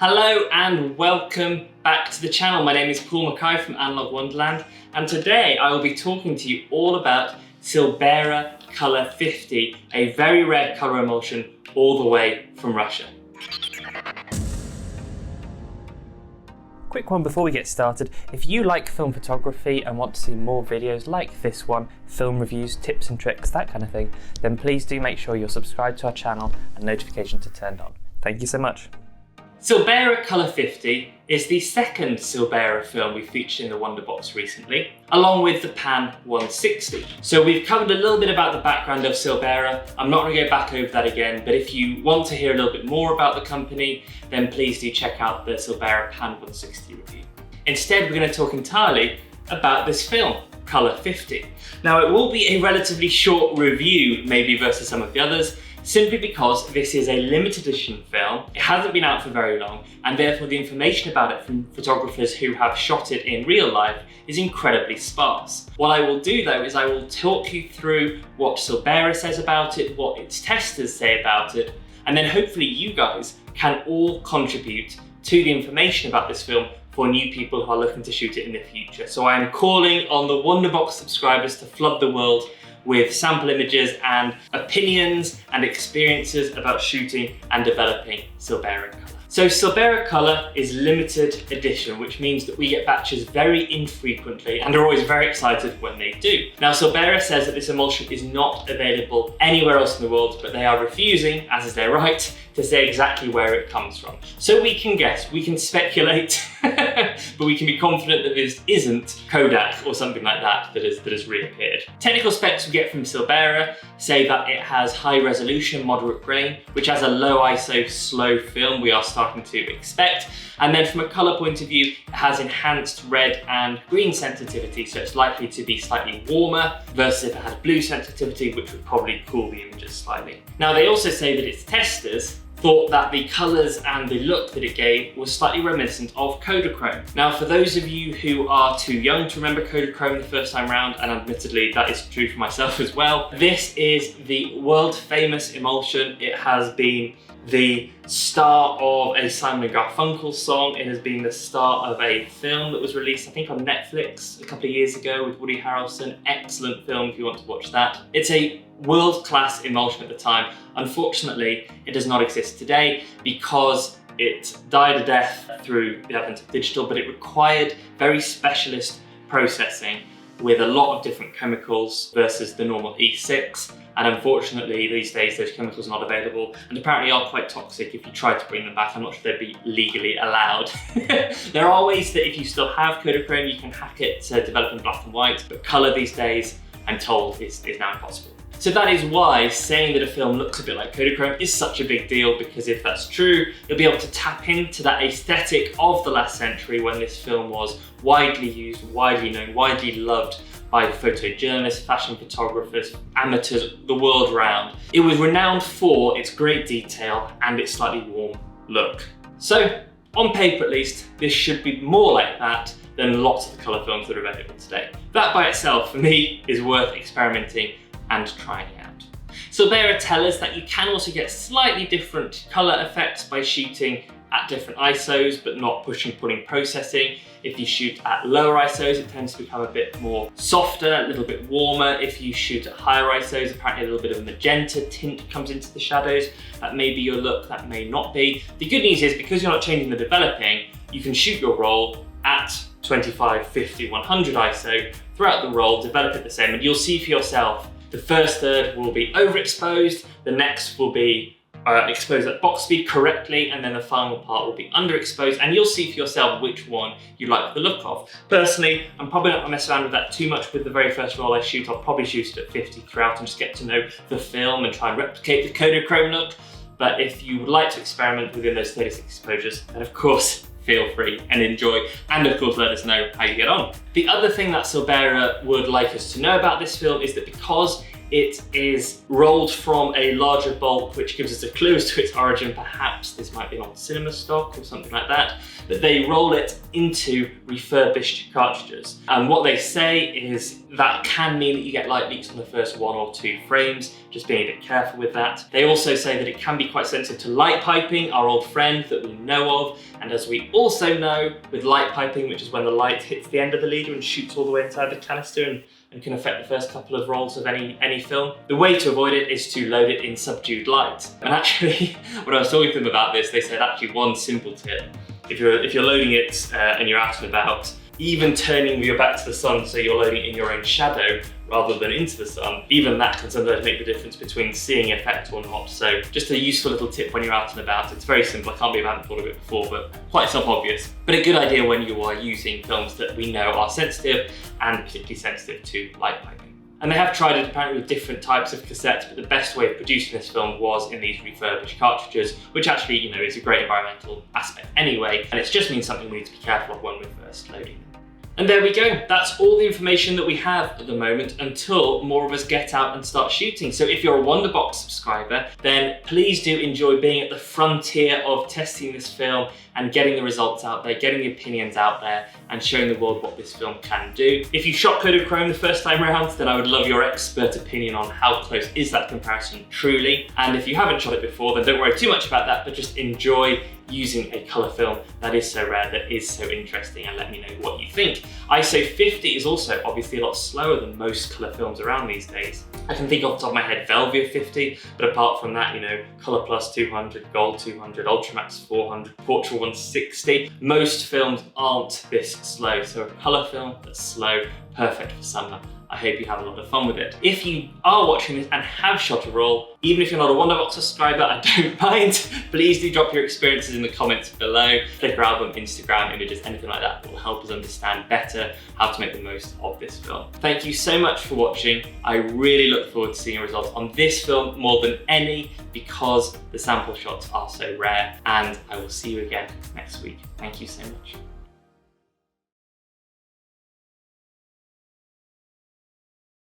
Hello and welcome back to the channel. My name is Paul Mackay from Analogue Wonderland, and today I will be talking to you all about Silberra Color 50, a very rare color emulsion all the way from Russia. Quick one before we get started. If you like film photography and want to see more videos like this one, film reviews, tips and tricks, that kind of thing, then please do make sure you're subscribed to our channel and notifications are turned on. Thank you so much. Silberra Color 50 is the second Silberra film we've featured in the Wonderbox recently, along with the Pan 160. So we've covered a little bit about the background of Silberra. I'm not going to go back over that again, but if you want to hear a little bit more about the company, then please do check out the Silberra Pan 160 review. Instead, we're going to talk entirely about this film, Color 50. Now, it will be a relatively short review, maybe versus some of the others, simply because this is a limited edition film. It hasn't been out for very long, and therefore the information about it from photographers who have shot it in real life is incredibly sparse. What I will do though is I will talk you through what Silberra says about it, what its testers say about it, and then hopefully you guys can all contribute to the information about this film for new people who are looking to shoot it in the future. So I am calling on the Wonderbox subscribers to flood the world with sample images and opinions and experiences about shooting and developing Silberra Color. So Silberra Color is limited edition, which means that we get batches very infrequently and are always very excited when they do. Now, Silberra says that this emulsion is not available anywhere else in the world, but they are refusing, as is their right, to say exactly where it comes from. So we can guess, we can speculate, but we can be confident that this isn't Kodak or something like that has reappeared. Technical specs we get from Silberra say that it has high resolution, moderate grain, which has a low ISO slow film we are starting to expect. And then from a color point of view, it has enhanced red and green sensitivity, so it's likely to be slightly warmer versus if it had blue sensitivity, which would probably cool the images slightly. Now, they also say that its testers thought that the colours and the look that it gave was slightly reminiscent of Kodachrome. Now, for those of you who are too young to remember Kodachrome the first time round, and admittedly that is true for myself as well, this is the world famous emulsion. It has been the star of a Simon & Garfunkel song. It has been the star of a film that was released, I think, on Netflix a couple of years ago with Woody Harrelson. Excellent film if you want to watch that. It's a world-class emulsion at the time. Unfortunately, it does not exist today because it died a death through the advent of digital, but it required very specialist processing with a lot of different chemicals versus the normal E6. And unfortunately, these days, those chemicals are not available and apparently are quite toxic if you try to bring them back. I'm not sure they'd be legally allowed. There are ways that if you still have Kodachrome, you can hack it to develop in black and white, but color these days, I'm told, is now impossible. So that is why saying that a film looks a bit like Kodachrome is such a big deal, because if that's true, you'll be able to tap into that aesthetic of the last century when this film was widely used, widely known, widely loved by photojournalists, fashion photographers, amateurs the world around. It was renowned for its great detail and its slightly warm look. So, on paper at least, this should be more like that than lots of the colour films that are available today. That by itself, for me, is worth experimenting and trying out. Silberra tell us that you can also get slightly different colour effects by shooting at different ISOs, but not pushing, pulling processing. If you shoot at lower ISOs, it tends to become a bit more softer, a little bit warmer. If you shoot at higher ISOs, apparently a little bit of a magenta tint comes into the shadows. That may be your look, that may not be. The good news is, because you're not changing the developing, you can shoot your roll at 25, 50, 100 ISO throughout the roll, develop it the same, and you'll see for yourself the first third will be overexposed, the next will be exposed at box speed correctly, and then the final part will be underexposed, and you'll see for yourself which one you like the look of. Personally, I'm probably not gonna mess around with that too much with the very first roll I shoot. I'll probably shoot it at 50 throughout and just get to know the film and try and replicate the Kodachrome look. But if you would like to experiment within those 36 exposures, then of course, feel free and enjoy, and of course let us know how you get on. The other thing that Silberra would like us to know about this film is that because it is rolled from a larger bulk, which gives us a clue as to its origin. Perhaps this might be an old cinema stock or something like that. But they roll it into refurbished cartridges. And what they say is that can mean that you get light leaks on the first 1 or 2 frames, just being a bit careful with that. They also say that it can be quite sensitive to light piping, our old friend that we know of. And as we also know, with light piping, which is when the light hits the end of the leader and shoots all the way inside the canister and can affect the first couple of rolls of any film. The way to avoid it is to load it in subdued light. And actually, when I was talking to them about this, they said actually one simple tip. If you're loading it and you're out and about, even turning your back to the sun so you're loading it in your own shadow rather than into the sun, even that can sometimes make the difference between seeing effect or not. So just a useful little tip when you're out and about. It's very simple. I can't believe I haven't thought of it before, but quite self-obvious. But a good idea when you are using films that we know are sensitive and particularly sensitive to light piping. And they have tried it apparently with different types of cassettes, but the best way of producing this film was in these refurbished cartridges, which actually, you know, is a great environmental aspect anyway, and it just means something we need to be careful of when we're first loading them. And there we go. That's all the information that we have at the moment until more of us get out and start shooting. So if you're a Wonderbox subscriber, then please do enjoy being at the frontier of testing this film and getting the results out there, getting the opinions out there, and showing the world what this film can do. If you shot Kodachrome the first time around, then I would love your expert opinion on how close is that comparison truly. And if you haven't shot it before, then don't worry too much about that, but just enjoy using a colour film that is so rare, that is so interesting, and let me know what you think. ISO 50 is also obviously a lot slower than most colour films around these days. I can think off the top of my head Velvia 50, but apart from that, you know, Colour Plus 200, Gold 200, Ultramax 400, Portrait 160. Most films aren't this slow, so a colour film that's slow, perfect for summer. I hope you have a lot of fun with it. If you are watching this and have shot a roll, even if you're not a Wonderbox subscriber, I don't mind. Please do drop your experiences in the comments below. Flickr album, Instagram images, anything like that will help us understand better how to make the most of this film. Thank you so much for watching. I really look forward to seeing your results on this film more than any, because the sample shots are so rare, and I will see you again next week. Thank you so much.